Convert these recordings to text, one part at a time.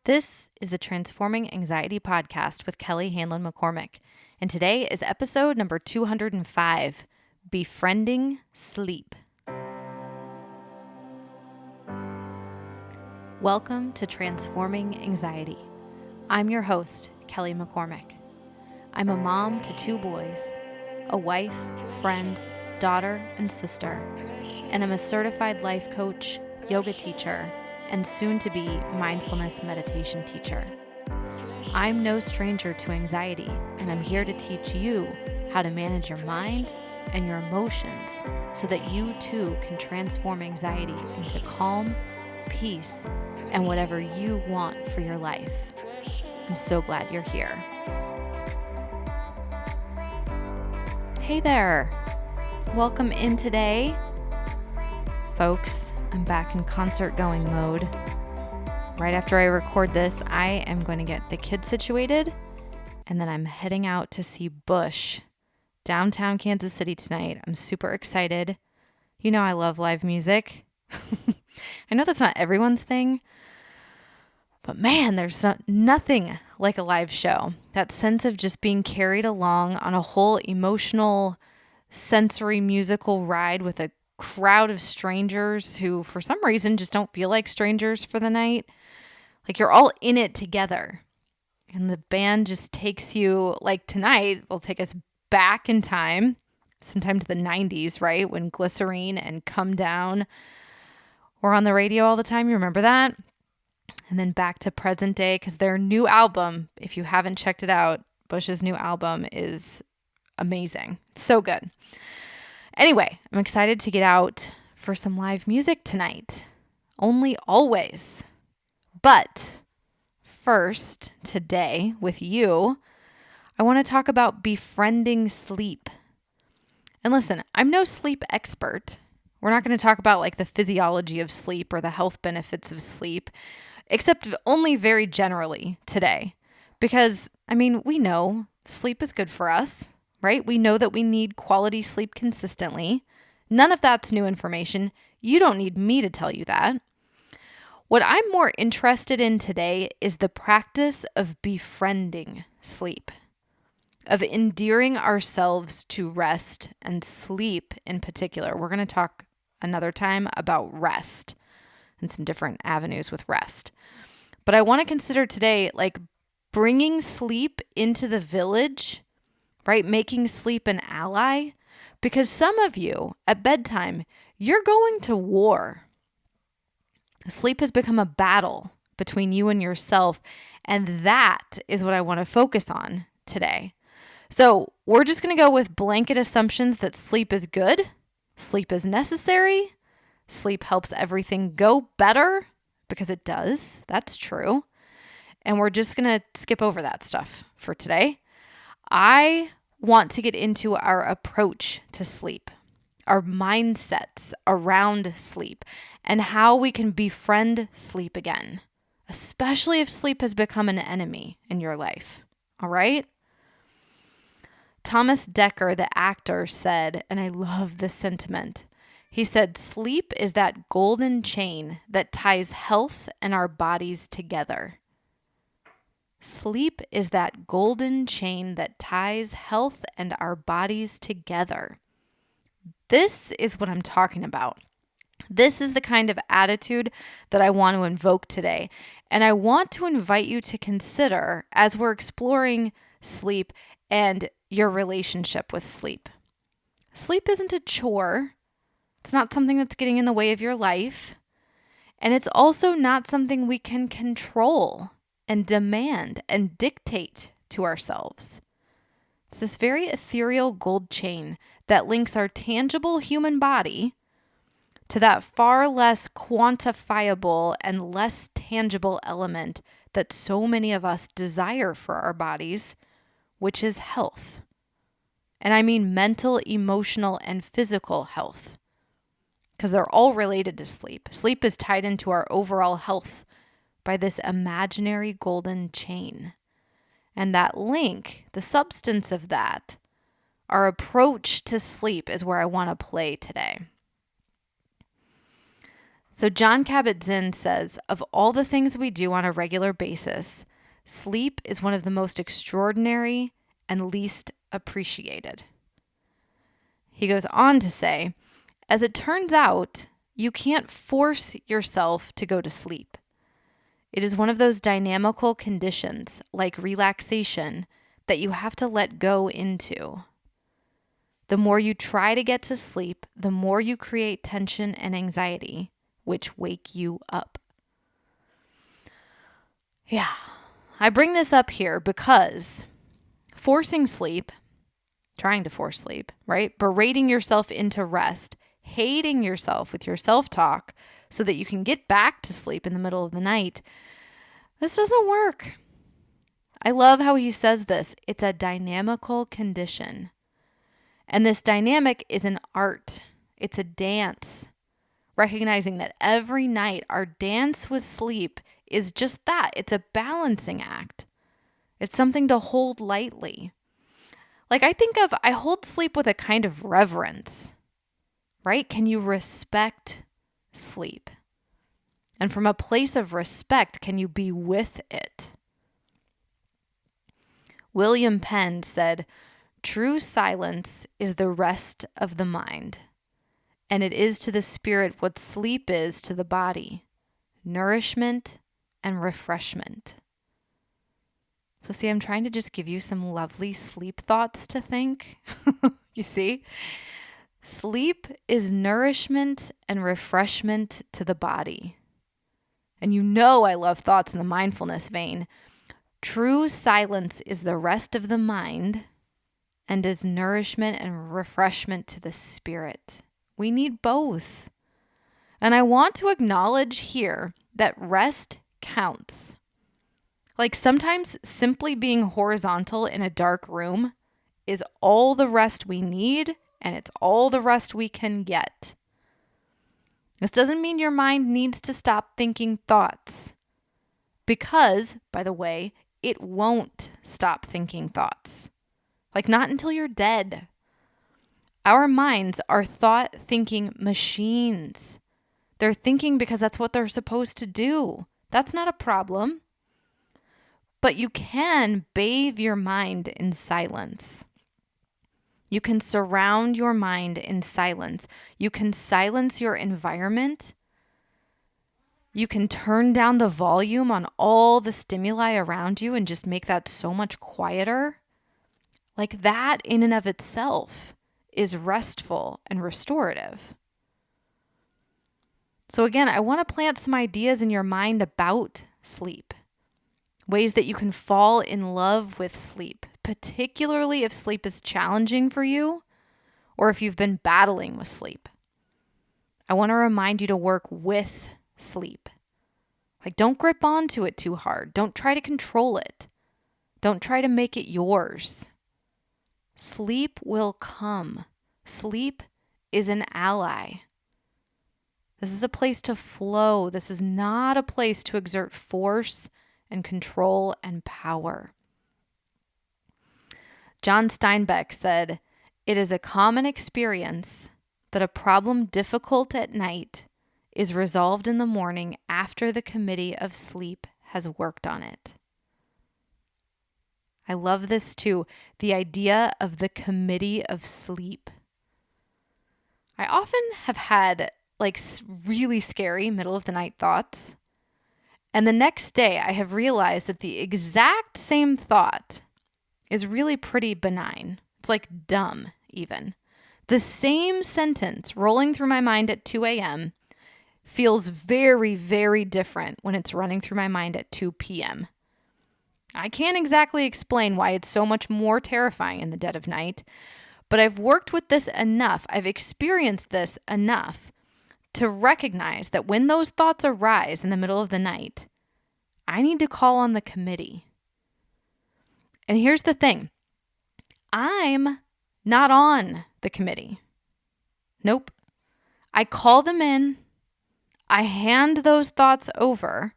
This is the Transforming Anxiety podcast with Kelly Hanlon McCormick, and today is episode number 205, Befriending Sleep. Welcome to Transforming Anxiety. I'm your host, Kelly McCormick. I'm a mom to 2 boys, a wife, friend, daughter, and sister, and I'm a certified life coach, yoga teacher, and soon-to-be mindfulness meditation teacher. I'm no stranger to anxiety, and I'm here to teach you how to manage your mind and your emotions so that you too can transform anxiety into calm, peace, and whatever you want for your life. I'm so glad you're here. Hey there. Welcome in today. Folks, I'm back in concert-going mode. Right after I record this, I am going to get the kids situated, and then I'm heading out to see Bush downtown Kansas City tonight. I'm super excited. You know I love live music. I know that's not everyone's thing, but man, there's nothing like a live show. That sense of just being carried along on a whole emotional, sensory, musical ride with a crowd of strangers who for some reason just don't feel like strangers for the night. Like you're all in it together. And the band just takes you, like tonight, will take us back in time, sometime to the 90s, right? When Glycerine and Come Down were on the radio all the time. You remember that? And then back to present day, because their new album, if you haven't checked it out, Bush's new album is amazing. It's so good. Anyway, I'm excited to get out for some live music tonight. Only always. But first, today, with you, I want to talk about befriending sleep. And listen, I'm no sleep expert. We're not going to talk about like the physiology of sleep or the health benefits of sleep, except only very generally today. Because, we know sleep is good for us. Right? We know that we need quality sleep consistently. None of that's new information. You don't need me to tell you that. What I'm more interested in today is the practice of befriending sleep, of endearing ourselves to rest and sleep in particular. We're going to talk another time about rest and some different avenues with rest. But I want to consider today like bringing sleep into the village, right? Making sleep an ally, because some of you at bedtime, you're going to war. Sleep has become a battle between you and yourself, and that is what I want to focus on today. So we're just going to go with blanket assumptions that sleep is good, sleep is necessary, sleep helps everything go better, because it does. That's true. And we're just going to skip over that stuff for today. I want to get into our approach to sleep, our mindsets around sleep, and how we can befriend sleep again, especially if sleep has become an enemy in your life. All right? Thomas Dekker, the actor, said, and I love this sentiment, he said, "Sleep is that golden chain that ties health and our bodies together." Sleep is that golden chain that ties health and our bodies together. This is what I'm talking about. This is the kind of attitude that I want to invoke today. And I want to invite you to consider as we're exploring sleep and your relationship with sleep. Sleep isn't a chore. It's not something that's getting in the way of your life. And it's also not something we can control and demand and dictate to ourselves. It's this very ethereal gold chain that links our tangible human body to that far less quantifiable and less tangible element that so many of us desire for our bodies, which is health. And I mean mental, emotional, and physical health, because they're all related to sleep. Sleep is tied into our overall health by this imaginary golden chain. And that link, the substance of that, our approach to sleep is where I want to play today. So John Kabat-Zinn says, of all the things we do on a regular basis, sleep is one of the most extraordinary and least appreciated. He goes on to say, as it turns out, you can't force yourself to go to sleep. It is one of those dynamical conditions, like relaxation, that you have to let go into. The more you try to get to sleep, the more you create tension and anxiety, which wake you up. Yeah, I bring this up here because forcing sleep, trying to force sleep, right? Berating yourself into rest, hating yourself with your self-talk so that you can get back to sleep in the middle of the night. This doesn't work. I love how he says this. It's a dynamical condition. And this dynamic is an art. It's a dance. Recognizing that every night our dance with sleep is just that. It's a balancing act. It's something to hold lightly. Like I hold sleep with a kind of reverence, right? Can you respect sleep? And from a place of respect, can you be with it? William Penn said, true silence is the rest of the mind, and it is to the spirit what sleep is to the body, nourishment and refreshment. So see, I'm trying to just give you some lovely sleep thoughts to think. You see? Sleep is nourishment and refreshment to the body. And you know I love thoughts in the mindfulness vein. True silence is the rest of the mind and is nourishment and refreshment to the spirit. We need both. And I want to acknowledge here that rest counts. Like sometimes simply being horizontal in a dark room is all the rest we need, and it's all the rest we can get. This doesn't mean your mind needs to stop thinking thoughts. Because, by the way, it won't stop thinking thoughts. Like not until you're dead. Our minds are thought-thinking machines. They're thinking because that's what they're supposed to do. That's not a problem. But you can bathe your mind in silence. You can surround your mind in silence. You can silence your environment. You can turn down the volume on all the stimuli around you and just make that so much quieter. Like that in and of itself is restful and restorative. So again, I want to plant some ideas in your mind about sleep. Ways that you can fall in love with sleep, particularly if sleep is challenging for you or if you've been battling with sleep. I want to remind you to work with sleep. Like, don't grip onto it too hard. Don't try to control it. Don't try to make it yours. Sleep will come. Sleep is an ally. This is a place to flow. This is not a place to exert force and control and power. John Steinbeck said, "It is a common experience that a problem difficult at night is resolved in the morning after the committee of sleep has worked on it." I love this too, the idea of the committee of sleep. I often have had like really scary middle of the night thoughts. And the next day, I have realized that the exact same thought is really pretty benign. It's like dumb, even. The same sentence rolling through my mind at 2 a.m. feels very, very different when it's running through my mind at 2 p.m. I can't exactly explain why it's so much more terrifying in the dead of night, but I've worked with this enough. I've experienced this enough to recognize that when those thoughts arise in the middle of the night, I need to call on the committee. And here's the thing. I'm not on the committee. Nope. I call them in. I hand those thoughts over,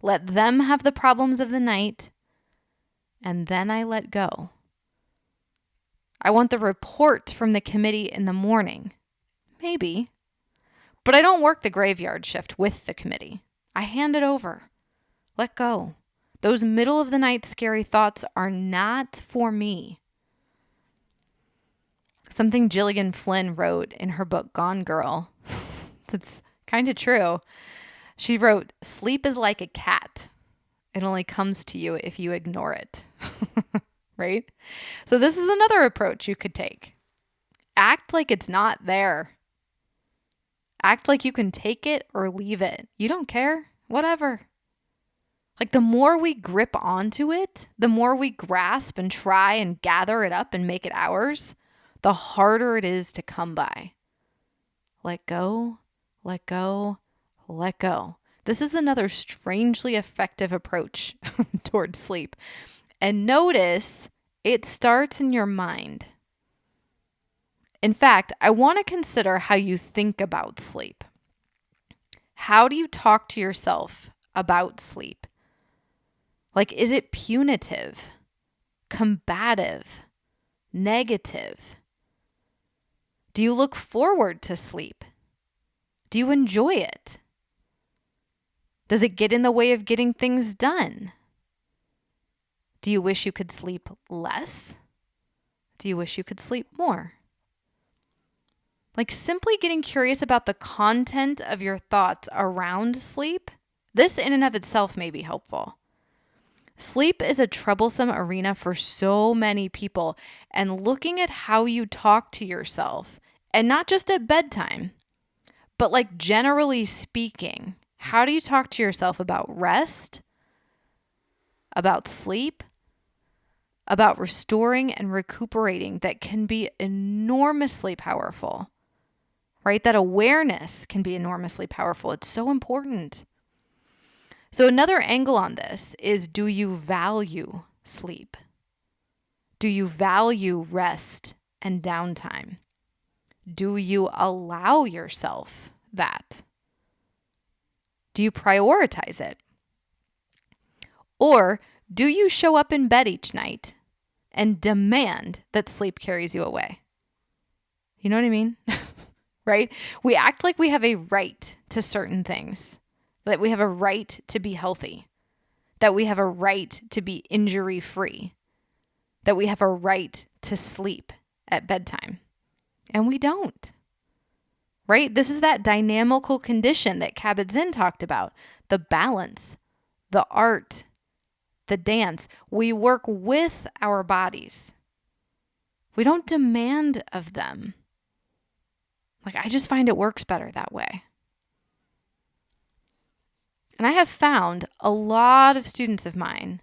let them have the problems of the night, and then I let go. I want the report from the committee in the morning. Maybe. But I don't work the graveyard shift with the committee. I hand it over. Let go. Those middle of the night scary thoughts are not for me. Something Gillian Flynn wrote in her book, Gone Girl, that's kind of true. She wrote, "Sleep is like a cat. It only comes to you if you ignore it." Right? So this is another approach you could take. Act like it's not there. Act like you can take it or leave it. You don't care. Whatever. Like the more we grip onto it, the more we grasp and try and gather it up and make it ours, the harder it is to come by. Let go, let go, let go. This is another strangely effective approach towards sleep. And notice it starts in your mind. In fact, I want to consider how you think about sleep. How do you talk to yourself about sleep? Like, is it punitive, combative, negative? Do you look forward to sleep? Do you enjoy it? Does it get in the way of getting things done? Do you wish you could sleep less? Do you wish you could sleep more? Like simply getting curious about the content of your thoughts around sleep, this in and of itself may be helpful. Sleep is a troublesome arena for so many people, and looking at how you talk to yourself, and not just at bedtime, but like generally speaking, how do you talk to yourself about rest, about sleep, about restoring and recuperating, that can be enormously powerful, right? That awareness can be enormously powerful. It's so important. So another angle on this is, do you value sleep? Do you value rest and downtime? Do you allow yourself that? Do you prioritize it? Or do you show up in bed each night and demand that sleep carries you away? You know what I mean? Right? We act like we have a right to certain things, that we have a right to be healthy, that we have a right to be injury-free, that we have a right to sleep at bedtime. And we don't. Right? This is that dynamical condition that Kabat-Zinn talked about. The balance, the art, the dance. We work with our bodies. We don't demand of them. Like, I just find it works better that way. And I have found a lot of students of mine,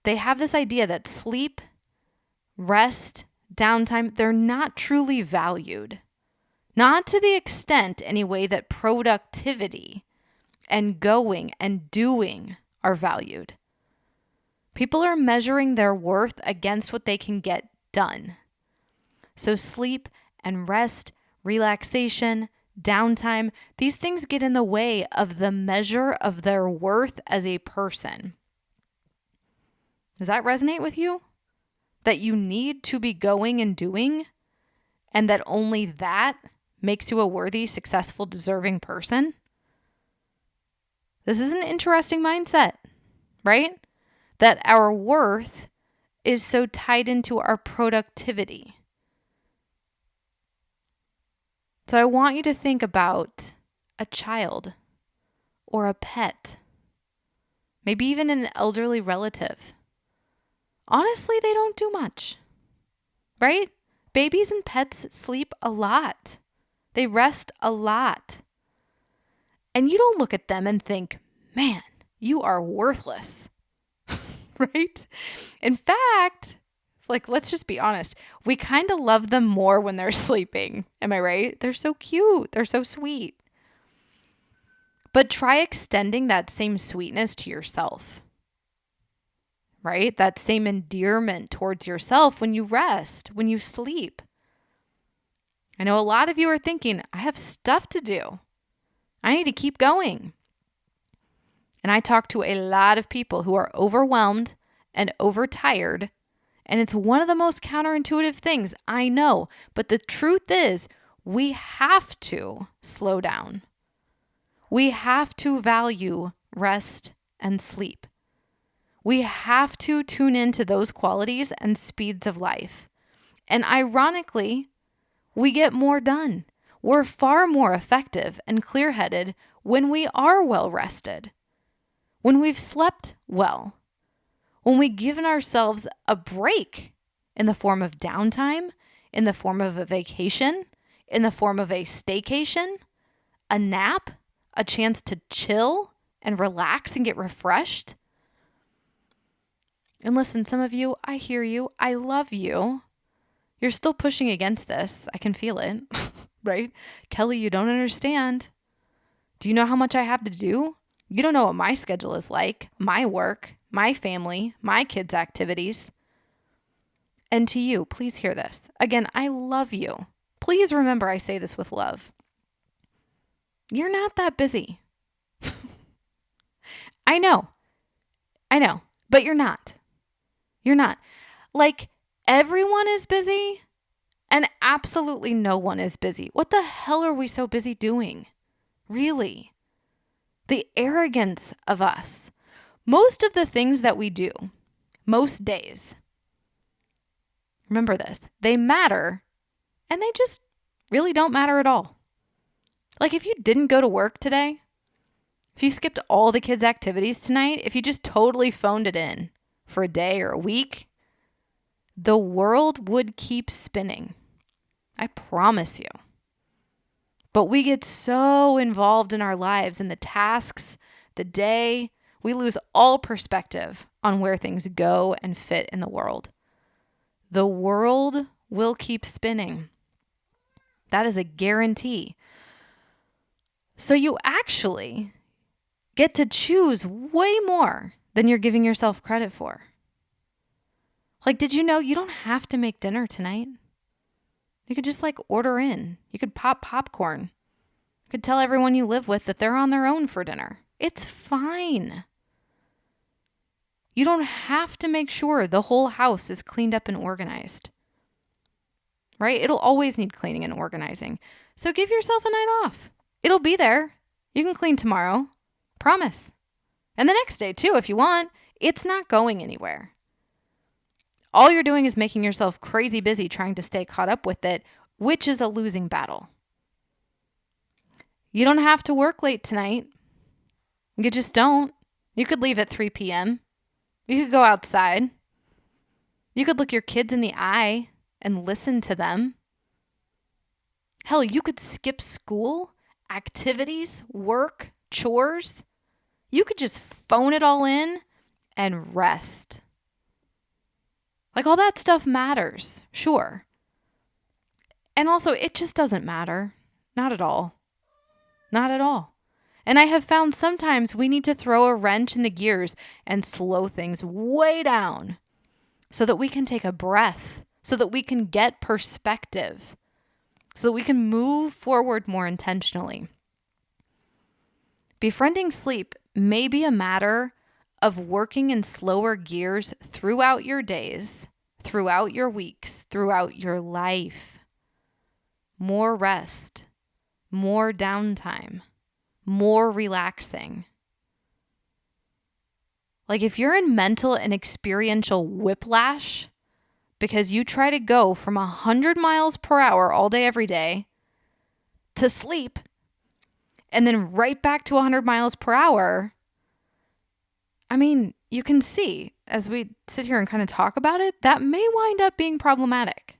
they have this idea that sleep, rest, downtime, they're not truly valued. Not to the extent, anyway, that productivity and going and doing are valued. People are measuring their worth against what they can get done. So sleep and rest, relaxation, downtime, these things get in the way of the measure of their worth as a person. Does that resonate with you? That you need to be going and doing, and that only that makes you a worthy, successful, deserving person? This is an interesting mindset, right? That our worth is so tied into our productivity. So I want you to think about a child or a pet, maybe even an elderly relative. Honestly, they don't do much, right? Babies and pets sleep a lot. They rest a lot. And you don't look at them and think, man, you are worthless, right? In fact, like, let's just be honest. We kind of love them more when they're sleeping. Am I right? They're so cute. They're so sweet. But try extending that same sweetness to yourself, right? That same endearment towards yourself when you rest, when you sleep. I know a lot of you are thinking, I have stuff to do. I need to keep going. And I talk to a lot of people who are overwhelmed and overtired. And it's one of the most counterintuitive things, I know. But the truth is, we have to slow down. We have to value rest and sleep. We have to tune into those qualities and speeds of life. And ironically, we get more done. We're far more effective and clear-headed when we are well rested, when we've slept well, when we've given ourselves a break in the form of downtime, in the form of a vacation, in the form of a staycation, a nap, a chance to chill and relax and get refreshed. And listen, some of you, I hear you. I love you. You're still pushing against this. I can feel it, right? Kelly, you don't understand. Do you know how much I have to do? You don't know what my schedule is like, my work, my family, my kids' activities. And to you, please hear this. Again, I love you. Please remember I say this with love. You're not that busy. I know, but you're not. You're not. Like, everyone is busy and absolutely no one is busy. What the hell are we so busy doing? Really? The arrogance of us. Most of the things that we do, most days, remember this, they matter and they just really don't matter at all. Like if you didn't go to work today, if you skipped all the kids' activities tonight, if you just totally phoned it in for a day or a week, the world would keep spinning. I promise you. But we get so involved in our lives and the tasks, the day, we lose all perspective on where things go and fit in the world. The world will keep spinning. That is a guarantee. So you actually get to choose way more than you're giving yourself credit for. Like, did you know you don't have to make dinner tonight? You could just order in. You could pop popcorn. You could tell everyone you live with that they're on their own for dinner. It's fine. You don't have to make sure the whole house is cleaned up and organized. Right? It'll always need cleaning and organizing. So give yourself a night off. It'll be there. You can clean tomorrow. Promise. And the next day too, if you want. It's not going anywhere. All you're doing is making yourself crazy busy trying to stay caught up with it, which is a losing battle. You don't have to work late tonight. You just don't. You could leave at 3 p.m. You could go outside. You could look your kids in the eye and listen to them. Hell, you could skip school, activities, work, chores. You could just phone it all in and rest. All that stuff matters, sure. And also, it just doesn't matter. Not at all. Not at all. And I have found sometimes we need to throw a wrench in the gears and slow things way down so that we can take a breath, so that we can get perspective, so that we can move forward more intentionally. Befriending sleep may be a matter of working in slower gears throughout your days, throughout your weeks, throughout your life. More rest, more downtime, more relaxing. If you're in mental and experiential whiplash because you try to go from 100 miles per hour all day, every day to sleep and then right back to 100 miles per hour, you can see as we sit here and kind of talk about it, that may wind up being problematic.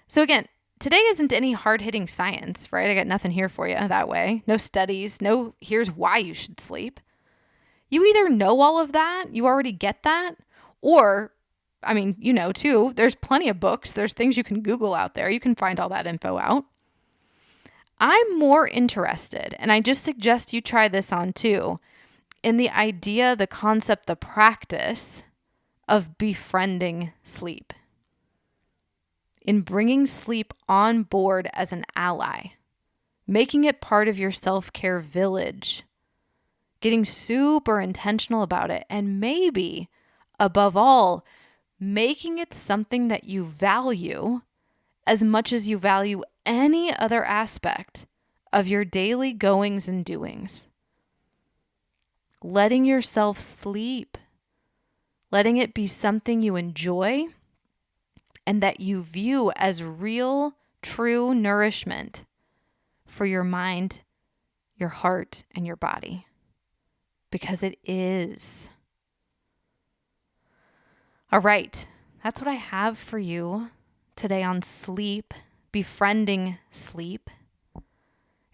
So again, today isn't any hard-hitting science, right? I got nothing here for you that way. No studies, no here's why you should sleep. You either know all of that, you already get that, or, too, there's plenty of books, there's things you can Google out there, you can find all that info out. I'm more interested, and I just suggest you try this on too, in the idea, the concept, the practice of befriending sleep. In bringing sleep on board as an ally, making it part of your self-care village, getting super intentional about it, and maybe, above all, making it something that you value as much as you value any other aspect of your daily goings and doings. Letting yourself sleep, letting it be something you enjoy and that you view as real, true nourishment for your mind, your heart, and your body. Because it is. All right, that's what I have for you today on sleep, befriending sleep.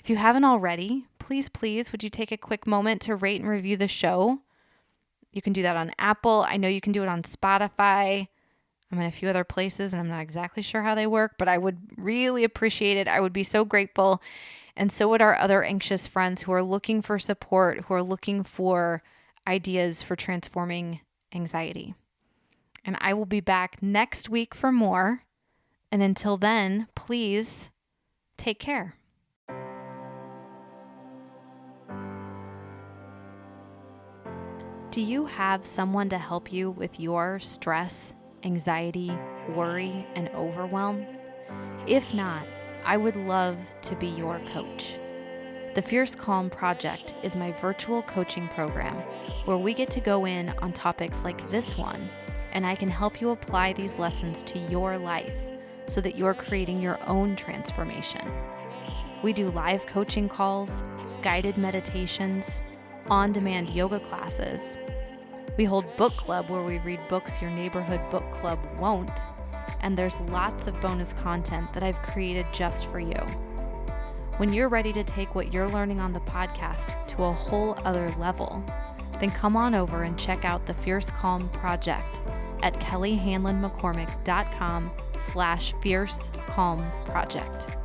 If you haven't already, please, would you take a quick moment to rate and review the show? You can do that on Apple. I know you can do it on Spotify. I'm in a few other places and I'm not exactly sure how they work, but I would really appreciate it. I would be so grateful. And so would our other anxious friends who are looking for support, who are looking for ideas for transforming anxiety. And I will be back next week for more. And until then, please take care. Do you have someone to help you with your stress, anxiety, worry, and overwhelm? If not, I would love to be your coach. The Fierce Calm Project is my virtual coaching program where we get to go in on topics like this one, and I can help you apply these lessons to your life so that you're creating your own transformation. We do live coaching calls, guided meditations, on-demand yoga classes. We hold book club where we read books your neighborhood book club won't, and there's lots of bonus content that I've created just for you. When you're ready to take what you're learning on the podcast to a whole other level, then come on over and check out the Fierce Calm Project at kellyhanlonmccormick.com/Fierce Calm Project.